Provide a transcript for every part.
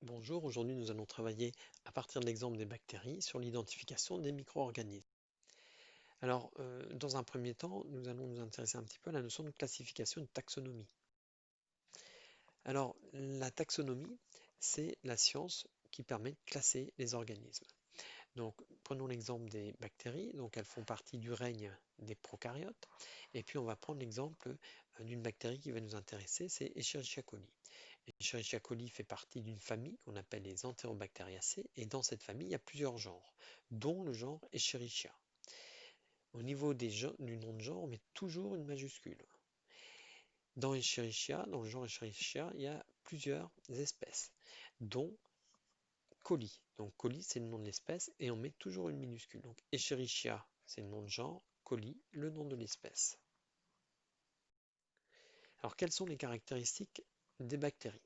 Bonjour, aujourd'hui nous allons travailler à partir de l'exemple des bactéries sur l'identification des micro-organismes. Alors, dans un premier temps, nous allons nous intéresser un petit peu à la notion de classification et de taxonomie. Alors, la taxonomie, c'est la science qui permet de classer les organismes. Donc, prenons l'exemple des bactéries, donc elles font partie du règne des prokaryotes, et puis on va prendre l'exemple d'une bactérie qui va nous intéresser, c'est Escherichia coli. Escherichia coli fait partie d'une famille qu'on appelle les Enterobacteriaceae, et dans cette famille, il y a plusieurs genres, dont le genre Escherichia. Au niveau du nom de genre, on met toujours une majuscule. Dans Escherichia, dans le genre Escherichia, il y a plusieurs espèces, dont coli. Donc coli, c'est le nom de l'espèce, et on met toujours une minuscule. Donc Escherichia, c'est le nom de genre, coli, le nom de l'espèce. Alors quelles sont les caractéristiques des bactéries?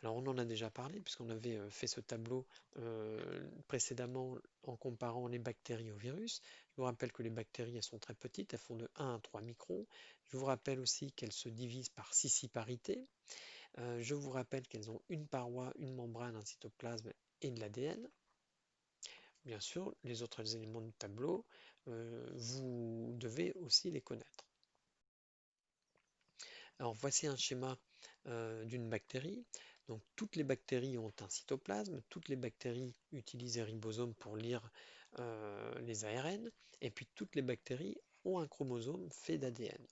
Alors on en a déjà parlé puisqu'on avait fait ce tableau précédemment en comparant les bactéries aux virus. Je vous rappelle que les bactéries elles sont très petites, elles font de 1 à 3 microns. Je vous rappelle aussi qu'elles se divisent par scissiparité. Je vous rappelle qu'elles ont une paroi, une membrane, un cytoplasme et de l'ADN. Bien sûr, les autres éléments du tableau, vous devez aussi les connaître. Alors voici un schéma d'une bactérie. Donc toutes les bactéries ont un cytoplasme, toutes les bactéries utilisent les ribosomes pour lire les ARN, et puis toutes les bactéries ont un chromosome fait d'ADN.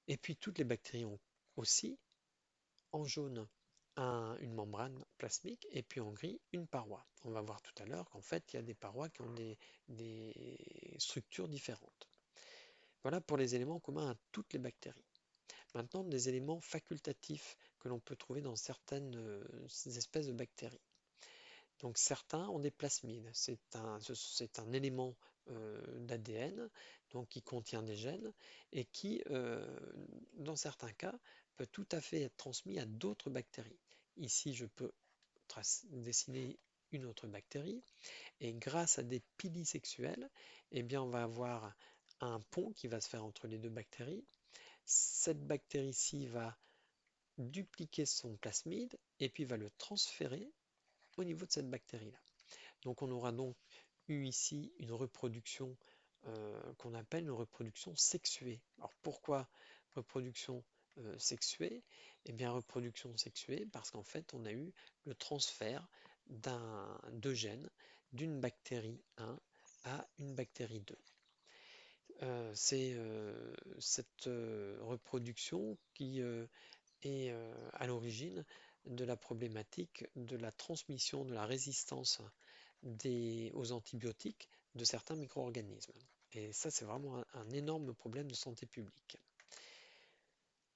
Et puis toutes les bactéries ont aussi en jaune une membrane plasmique et puis en gris une paroi. On va voir tout à l'heure qu'en fait il y a des parois qui ont des structures différentes. Voilà pour les éléments communs à toutes les bactéries. Maintenant, des éléments facultatifs que l'on peut trouver dans certaines espèces de bactéries. Donc certains ont des plasmides. C'est un élément d'ADN qui contient des gènes et qui, dans certains cas, peut tout à fait être transmis à d'autres bactéries. Ici, je peux dessiner une autre bactérie et grâce à des pili sexuels, eh bien, on va avoir un pont qui va se faire entre les deux bactéries. Cette bactérie-ci va dupliquer son plasmide et puis va le transférer au niveau de cette bactérie-là. Donc on aura donc eu ici une reproduction qu'on appelle une reproduction sexuée. Alors pourquoi reproduction sexuée? Eh bien reproduction sexuée parce qu'en fait on a eu le transfert de gènes d'une bactérie 1 à une bactérie 2. C'est cette reproduction qui est à l'origine de la problématique de la transmission de la résistance aux antibiotiques de certains micro-organismes. Et ça, c'est vraiment un énorme problème de santé publique.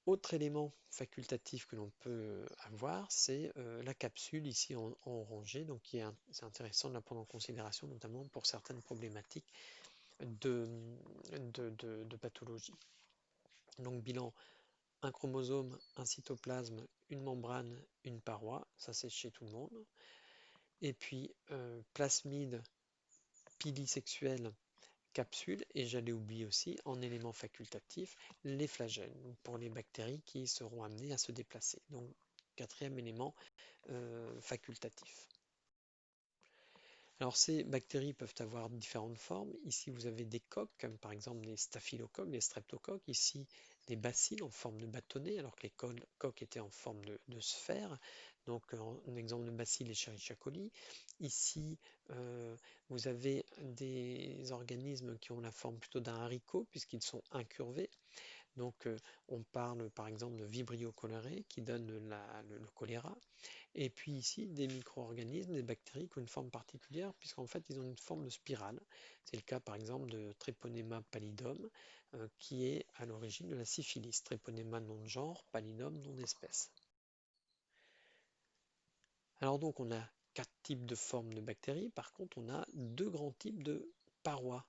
Autre élément facultatif que l'on peut avoir, c'est la capsule ici en orangé, donc c'est intéressant de la prendre en considération, notamment pour certaines problématiques de, de pathologie. Donc bilan, un chromosome, un cytoplasme, une membrane, une paroi, ça c'est chez tout le monde. Et puis plasmide, pili sexuel, capsule, et j'allais oublier aussi en élément facultatif les flagelles pour les bactéries qui seront amenées à se déplacer. Donc quatrième élément facultatif. Alors ces bactéries peuvent avoir différentes formes. Ici vous avez des coques, comme par exemple les staphylocoques, les streptocoques. Ici des bacilles en forme de bâtonnet, alors que les coques étaient en forme de sphère. Donc un exemple de bacille, Escherichia coli. Ici vous avez des organismes qui ont la forme plutôt d'un haricot puisqu'ils sont incurvés. Donc on parle par exemple de Vibrio cholerae qui donne le choléra. Et puis ici, des micro-organismes, des bactéries qui ont une forme particulière, puisqu'en fait, ils ont une forme de spirale. C'est le cas, par exemple, de Treponema pallidum, qui est à l'origine de la syphilis. Treponema nom de genre, pallidum nom d'espèce. Alors donc, on a 4 types de formes de bactéries. Par contre, on a 2 grands types de parois.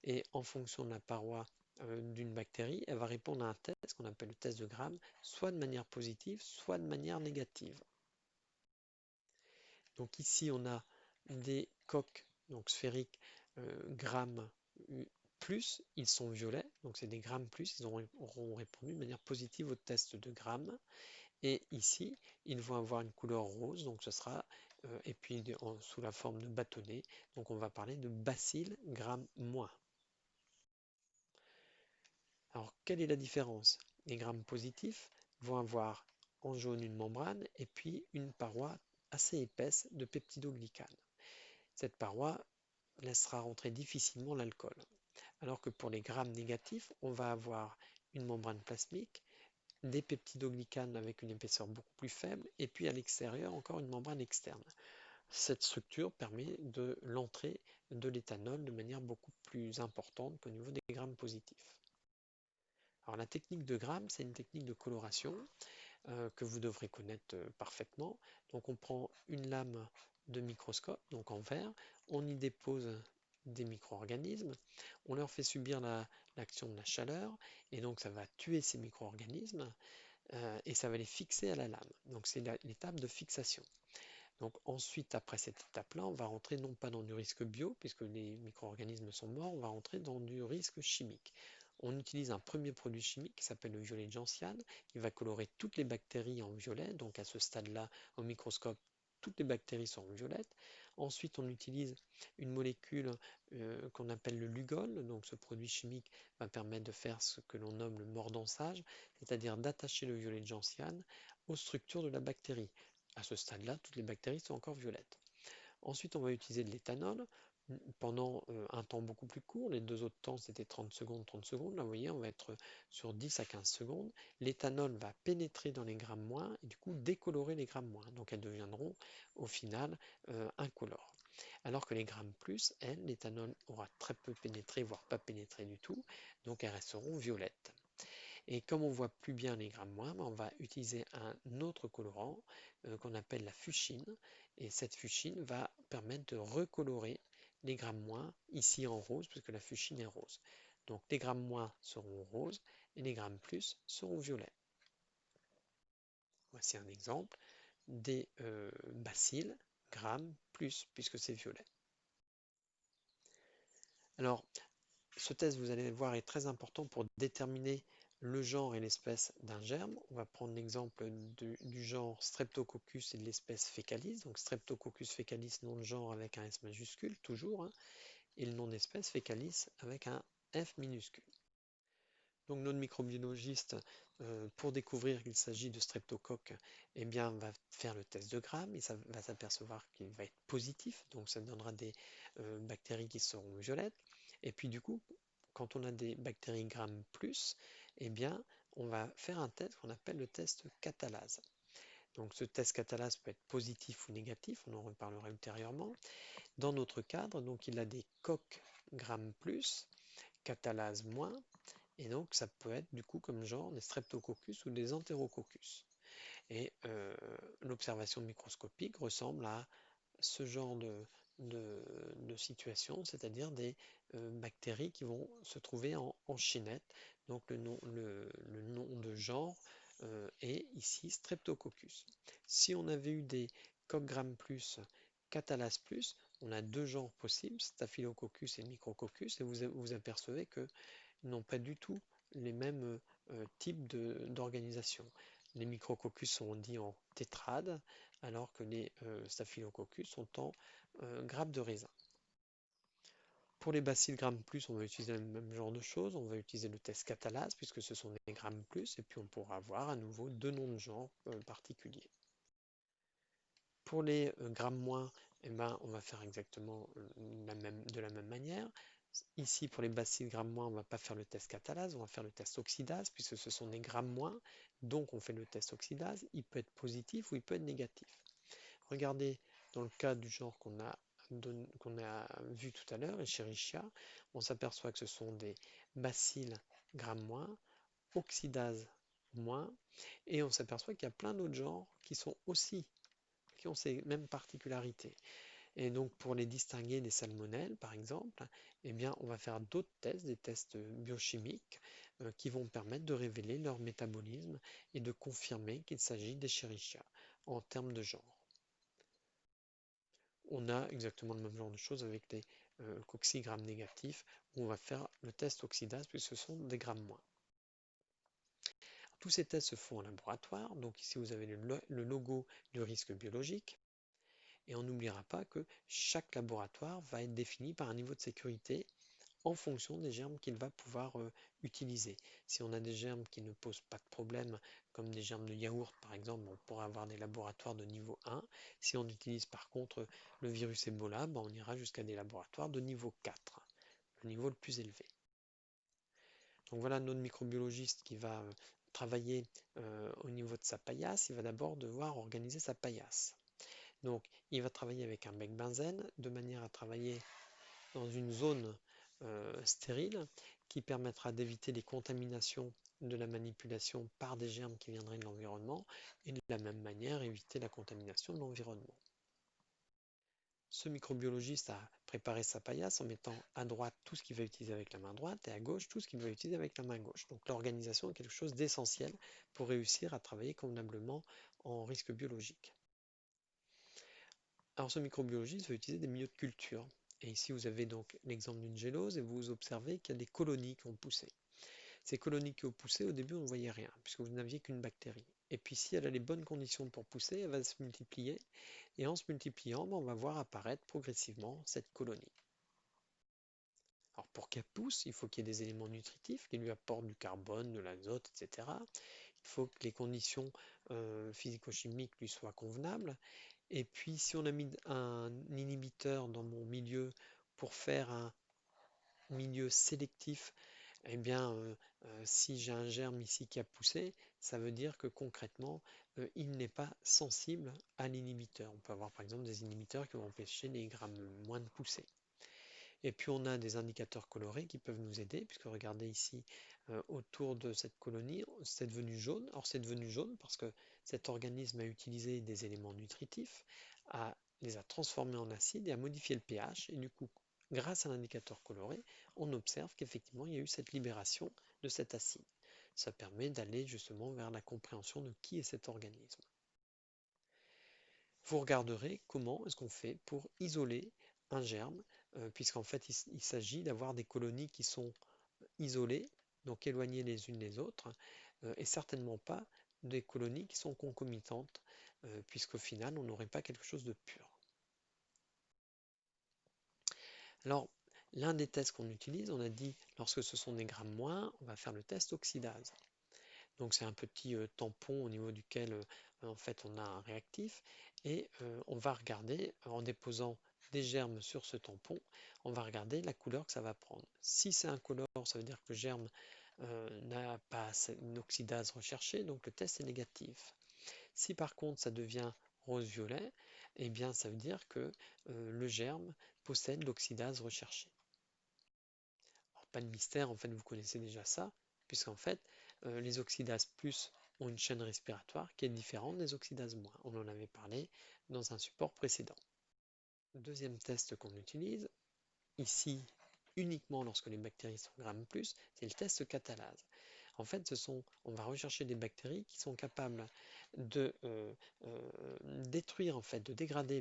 Et en fonction de la paroi d'une bactérie, elle va répondre à un test qu'on appelle le test de Gram, soit de manière positive, soit de manière négative. Donc ici, on a des coques donc sphériques grammes plus, ils sont violets, donc c'est des grammes plus, ils auront répondu de manière positive au test de grammes. Et ici, ils vont avoir une couleur rose, donc ce sera, et puis sous la forme de bâtonnet, donc on va parler de bacilles grammes moins. Alors, quelle est la différence? Les grammes positifs vont avoir en jaune une membrane et puis une paroi assez épaisse de peptidoglycane. Cette paroi laissera rentrer difficilement l'alcool. Alors que pour les grammes négatifs, on va avoir une membrane plasmique, des peptidoglycanes avec une épaisseur beaucoup plus faible, et puis à l'extérieur encore une membrane externe. Cette structure permet de l'entrée de l'éthanol de manière beaucoup plus importante qu'au niveau des grammes positifs. Alors la technique de gramme, c'est une technique de coloration que vous devrez connaître parfaitement. Donc on prend une lame de microscope, donc en verre, on y dépose des micro-organismes, on leur fait subir l'action de la chaleur, et donc ça va tuer ces micro-organismes, et ça va les fixer à la lame. Donc c'est l'étape de fixation. Donc ensuite, après cette étape-là, on va rentrer non pas dans du risque bio, puisque les micro-organismes sont morts, on va rentrer dans du risque chimique. On utilise un premier produit chimique qui s'appelle le violet de gentiane, qui va colorer toutes les bactéries en violet. Donc à ce stade-là, au microscope, toutes les bactéries sont en violette. Ensuite, on utilise une molécule qu'on appelle le lugol. Donc ce produit chimique va permettre de faire ce que l'on nomme le mordançage, c'est-à-dire d'attacher le violet de gentiane aux structures de la bactérie. À ce stade-là, toutes les bactéries sont encore violettes. Ensuite, on va utiliser de l'éthanol pendant un temps beaucoup plus court. Les deux autres temps, c'était 30 secondes, 30 secondes. Là, vous voyez, on va être sur 10 à 15 secondes. L'éthanol va pénétrer dans les grammes moins et du coup décolorer les grammes moins. Donc, elles deviendront au final incolores. Alors que les grammes plus, elles, l'éthanol aura très peu pénétré, voire pas pénétré du tout. Donc, elles resteront violettes. Et comme on voit plus bien les grammes moins, on va utiliser un autre colorant qu'on appelle la fuchsine. Et cette fuchsine va permettre de recolorer les grammes moins, ici en rose, puisque la fuchsine est rose. Donc les grammes moins seront roses et les grammes plus seront violets. Voici un exemple des bacilles grammes plus, puisque c'est violet. Alors, ce test, vous allez voir, est très important pour déterminer le genre et l'espèce d'un germe. On va prendre l'exemple du genre Streptococcus et de l'espèce Fecalis. Donc Streptococcus fecalis, nom de genre avec un S majuscule, toujours, hein, et le nom d'espèce Fecalis avec un F minuscule. Donc notre microbiologiste, pour découvrir qu'il s'agit de streptocoque, eh bien, va faire le test de Gram et ça va s'apercevoir qu'il va être positif, donc ça donnera des bactéries qui seront violettes. Et puis du coup, quand on a des bactéries Gram plus, eh bien, on va faire un test qu'on appelle le test catalase. Donc ce test catalase peut être positif ou négatif, on en reparlera ultérieurement. Dans notre cadre, donc il a des coques Gram plus, catalase moins, et donc, ça peut être du coup comme genre des streptococcus ou des enterococcus. Et l'observation microscopique ressemble à ce genre de situation, c'est-à-dire des bactéries qui vont se trouver en chaînette. Donc, le nom de genre est ici streptococcus. Si on avait eu des coq plus, catalase plus, on a deux genres possibles, staphylococcus et micrococcus, et vous apercevez que n'ont pas du tout les mêmes types d'organisation. Les micrococcus sont dits en tétrades, alors que les staphylococcus sont en grappes de raisin. Pour les bacilles grammes plus, on va utiliser le même genre de choses. On va utiliser le test catalase, puisque ce sont des grammes plus, et puis on pourra avoir à nouveau deux noms de genre particuliers. Pour les grammes moins, eh ben, on va faire exactement de la même manière. Ici, pour les bacilles grammes moins, on ne va pas faire le test catalase, on va faire le test oxydase, puisque ce sont des grammes moins. Donc, on fait le test oxydase. Il peut être positif ou il peut être négatif. Regardez, dans le cas du genre qu'on a vu tout à l'heure, Escherichia, on s'aperçoit que ce sont des bacilles grammes moins, oxydase moins, et on s'aperçoit qu'il y a plein d'autres genres qui ont ces mêmes particularités. Et donc pour les distinguer des salmonelles, par exemple, eh bien, on va faire d'autres tests, des tests biochimiques, qui vont permettre de révéler leur métabolisme et de confirmer qu'il s'agit d'Escherichia en termes de genre. On a exactement le même genre de choses avec les coccigrammes négatifs, où on va faire le test oxydase, puisque ce sont des grammes moins. Tous ces tests se font en laboratoire. Donc ici, vous avez le logo du risque biologique. Et on n'oubliera pas que chaque laboratoire va être défini par un niveau de sécurité en fonction des germes qu'il va pouvoir utiliser. Si on a des germes qui ne posent pas de problème, comme des germes de yaourt par exemple, on pourra avoir des laboratoires de niveau 1. Si on utilise par contre le virus Ebola, on ira jusqu'à des laboratoires de niveau 4, le niveau le plus élevé. Donc voilà notre microbiologiste qui va travailler au niveau de sa paillasse. Il va d'abord devoir organiser sa paillasse. Donc il va travailler avec un bec benzène de manière à travailler dans une zone stérile qui permettra d'éviter les contaminations de la manipulation par des germes qui viendraient de l'environnement et de la même manière éviter la contamination de l'environnement. Ce microbiologiste a préparé sa paillasse en mettant à droite tout ce qu'il va utiliser avec la main droite et à gauche tout ce qu'il va utiliser avec la main gauche. Donc l'organisation est quelque chose d'essentiel pour réussir à travailler convenablement en risque biologique. Alors ce microbiologiste va utiliser des milieux de culture. Et ici vous avez donc l'exemple d'une gélose et vous observez qu'il y a des colonies qui ont poussé. Ces colonies qui ont poussé, au début on ne voyait rien puisque vous n'aviez qu'une bactérie. Et puis si elle a les bonnes conditions pour pousser, elle va se multiplier. Et en se multipliant, on va voir apparaître progressivement cette colonie. Alors pour qu'elle pousse, il faut qu'il y ait des éléments nutritifs qui lui apportent du carbone, de l'azote, etc. Il faut que les conditions physico-chimiques lui soient convenables. Et puis si on a mis un inhibiteur dans mon milieu pour faire un milieu sélectif, eh bien si j'ai un germe ici qui a poussé, ça veut dire que concrètement il n'est pas sensible à l'inhibiteur. On peut avoir par exemple des inhibiteurs qui vont empêcher les grammes moins de pousser. Et puis on a des indicateurs colorés qui peuvent nous aider, puisque regardez ici autour de cette colonie, c'est devenu jaune. Alors c'est devenu jaune parce que cet organisme a utilisé des éléments nutritifs, les a transformés en acide et a modifié le pH. Et du coup, grâce à l'indicateur coloré, on observe qu'effectivement il y a eu cette libération de cet acide. Ça permet d'aller justement vers la compréhension de qui est cet organisme. Vous regarderez comment est-ce qu'on fait pour isoler un germe, puisqu'en fait il s'agit d'avoir des colonies qui sont isolées, donc éloignées les unes des autres, et certainement pas des colonies qui sont concomitantes, puisqu'au final on n'aurait pas quelque chose de pur. Alors, l'un des tests qu'on utilise, on a dit lorsque ce sont des grammes moins, on va faire le test oxydase. Donc c'est un petit tampon au niveau duquel en fait on a un réactif et on va regarder en déposant des germes sur ce tampon, on va regarder la couleur que ça va prendre. Si c'est incolore, ça veut dire que le germe n'a pas une oxydase recherchée, donc le test est négatif. Si par contre ça devient rose-violet, eh bien ça veut dire que le germe possède l'oxydase recherchée. Alors, pas de mystère, en fait vous connaissez déjà ça, puisqu'en fait les oxydases plus ont une chaîne respiratoire qui est différente des oxydases moins. On en avait parlé dans un support précédent. Le deuxième test qu'on utilise, ici uniquement lorsque les bactéries sont grammes plus, c'est le test catalase. En fait, on va rechercher des bactéries qui sont capables de détruire, en fait, de dégrader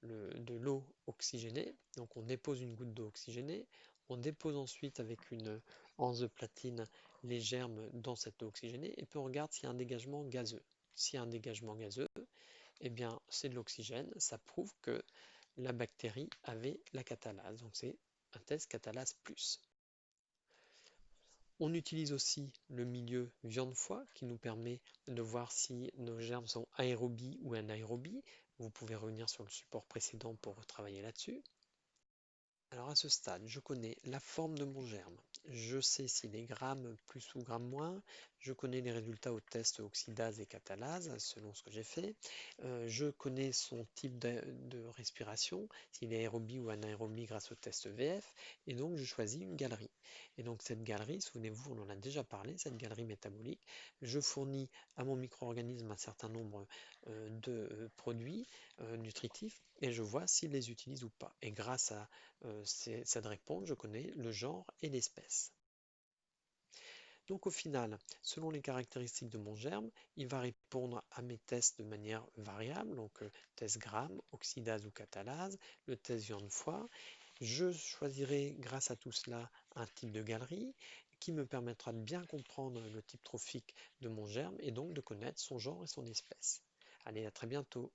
de l'eau oxygénée. Donc on dépose une goutte d'eau oxygénée, on dépose ensuite avec une anse de platine les germes dans cette eau oxygénée et puis on regarde s'il y a un dégagement gazeux. S'il y a un dégagement gazeux, eh bien c'est de l'oxygène, ça prouve que la bactérie avait la catalase. Donc c'est un test catalase plus. On utilise aussi le milieu viande-foie qui nous permet de voir si nos germes sont aérobies ou anaérobies. Vous pouvez revenir sur le support précédent pour travailler là-dessus. Alors à ce stade, je connais la forme de mon germe. Je sais s'il est gramme plus ou gramme moins. Je connais les résultats au test oxydase et catalase selon ce que j'ai fait. Je connais son type de respiration, s'il est aérobie ou anaérobie grâce au test VF. Et donc je choisis une galerie. Et donc cette galerie, souvenez-vous, on en a déjà parlé, cette galerie métabolique, je fournis à mon micro-organisme un certain nombre de produits nutritifs et je vois s'il les utilise ou pas. Et grâce à cette réponse, je connais le genre et l'espèce. Donc au final, selon les caractéristiques de mon germe, il va répondre à mes tests de manière variable, donc test gramme, oxydase ou catalase, le test viande-foie. Je choisirai grâce à tout cela un type de galerie qui me permettra de bien comprendre le type trophique de mon germe et donc de connaître son genre et son espèce. Allez, à très bientôt.